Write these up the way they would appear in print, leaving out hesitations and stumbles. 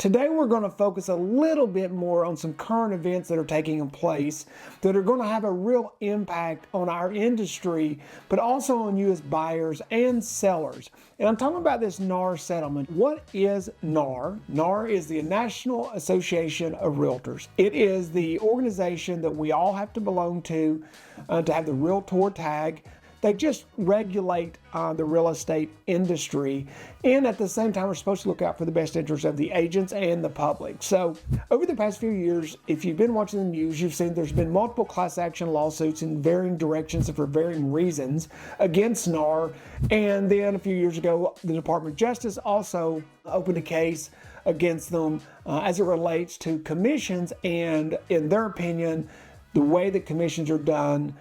Today we're going to focus a little bit more on some current events that are taking place that are going to have a real impact on our industry, but also on you as buyers and sellers. And I'm talking about this NAR settlement. What is NAR? NAR is the National Association of Realtors. It is the organization that we all have to belong to have the Realtor tag. They just regulate the real estate industry, and at the same time, we're supposed to look out for the best interests of the agents and the public. So over the past few years, if you've been watching the news, you've seen there's been multiple class action lawsuits in varying directions and for varying reasons against NAR. And then a few years ago, the Department of Justice also opened a case against them as it relates to commissions. And in their opinion, the way that commissions are done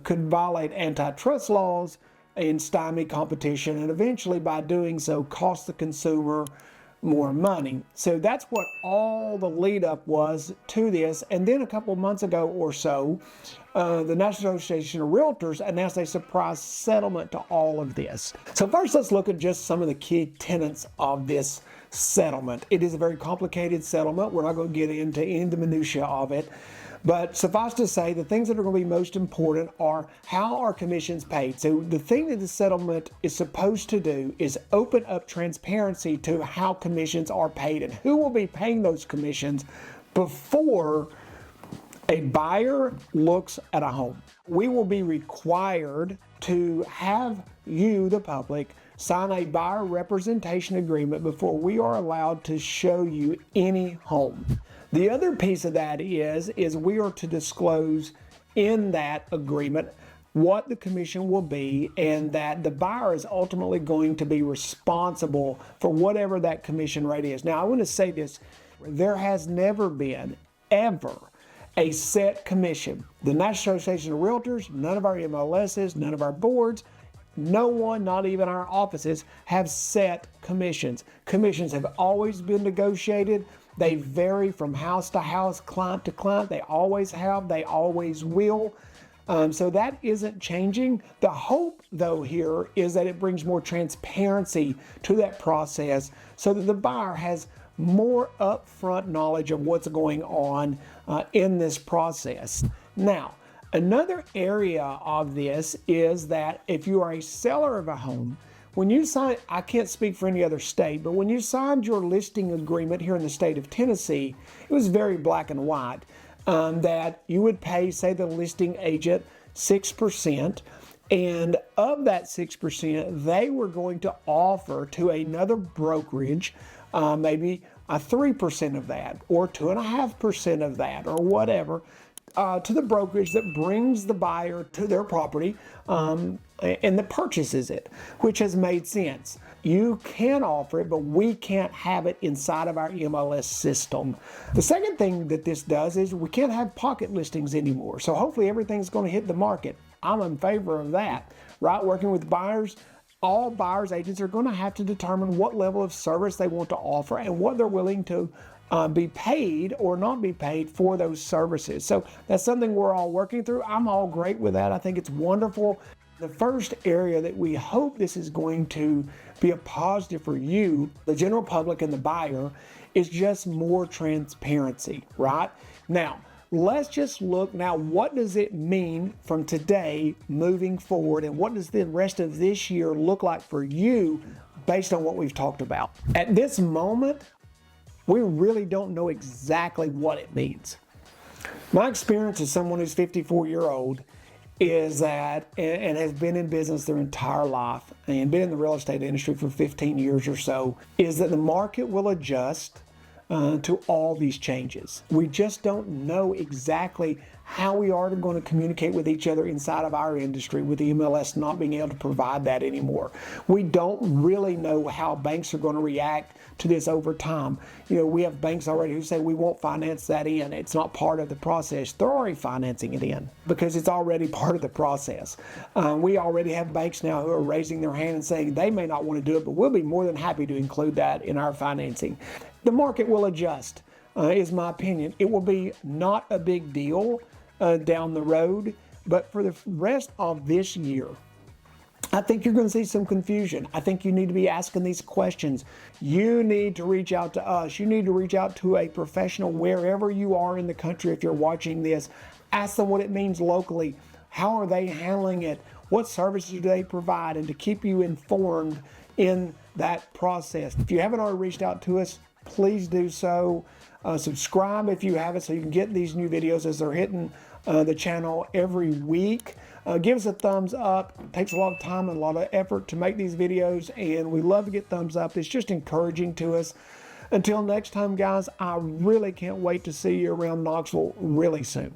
could violate antitrust laws and stymie competition, and eventually by doing so cost the consumer more money. So that's what all the lead up was to this. And then a couple of months ago or so, the National Association of Realtors announced a surprise settlement to all of this. So first, let's look at just some of the key tenets of this settlement. It is a very complicated settlement. We're not going to get into any of the minutiae of it. But suffice to say, the things that are going to be most important are how are commissions paid. So the thing that the settlement is supposed to do is open up transparency to how commissions are paid and who will be paying those commissions before a buyer looks at a home. We will be required to have you, the public, sign a buyer representation agreement before we are allowed to show you any home. The other piece of that is we are to disclose in that agreement what the commission will be, and that the buyer is ultimately going to be responsible for whatever that commission rate is. Now, I want to say this, there has never been, ever, a set commission. The National Association of Realtors, none of our MLSs, none of our boards, no one, not even our offices, have set commissions. Commissions have always been negotiated. They vary from house to house, client to client. They always have, they always will. So that isn't changing. The hope, though, here is that it brings more transparency to that process so that the buyer has more upfront knowledge of what's going on in this process. Now, another area of this is that if you are a seller of a home, when you sign, I can't speak for any other state, but when you signed your listing agreement here in the state of Tennessee, it was very black and white that you would pay, say, the listing agent 6%, and of that 6%, they were going to offer to another brokerage maybe a 3% of that, or 2.5% of that, or whatever, to the brokerage that brings the buyer to their property and that purchases it, which has made sense. You can offer it, but we can't have it inside of our MLS system. The second thing that this does is we can't have pocket listings anymore. So hopefully everything's going to hit the market. I'm in favor of that, right? Working with buyers, all buyers agents are going to have to determine what level of service they want to offer and what they're willing to be paid or not be paid for those services. So that's something we're all working through. I'm all great with that. I think it's wonderful. The first area that we hope this is going to be a positive for you, the general public and the buyer, is just more transparency, right? Now, let's just look now, what does it mean from today moving forward, and what does the rest of this year look like for you based on what we've talked about? At this moment, we really don't know exactly what it means. My experience as someone who's 54-year-old is that, and has been in business their entire life and been in the real estate industry for 15 years or so, is that the market will adjust to all these changes. We just don't know exactly how we are going to communicate with each other inside of our industry, with the MLS not being able to provide that anymore. We don't really know how banks are going to react to this over time. You know, we have banks already who say we won't finance that in. It's not part of the process. They're already financing it in because it's already part of the process. We already have banks now who are raising their hand and saying they may not want to do it, but we'll be more than happy to include that in our financing. The market will adjust, is my opinion. It will be not a big deal down the road, but for the rest of this year, I think you're going to see some confusion. I think you need to be asking these questions. You need to reach out to us. You need to reach out to a professional wherever you are in the country if you're watching this. Ask them what it means locally. How are they handling it? What services do they provide? And to keep you informed in that process. If you haven't already reached out to us, please do so. Subscribe if you haven't so you can get these new videos as they're hitting the channel every week. Give us a thumbs up. It takes a lot of time and a lot of effort to make these videos, and we love to get thumbs up. It's just encouraging to us. Until next time, guys, I really can't wait to see you around Knoxville really soon.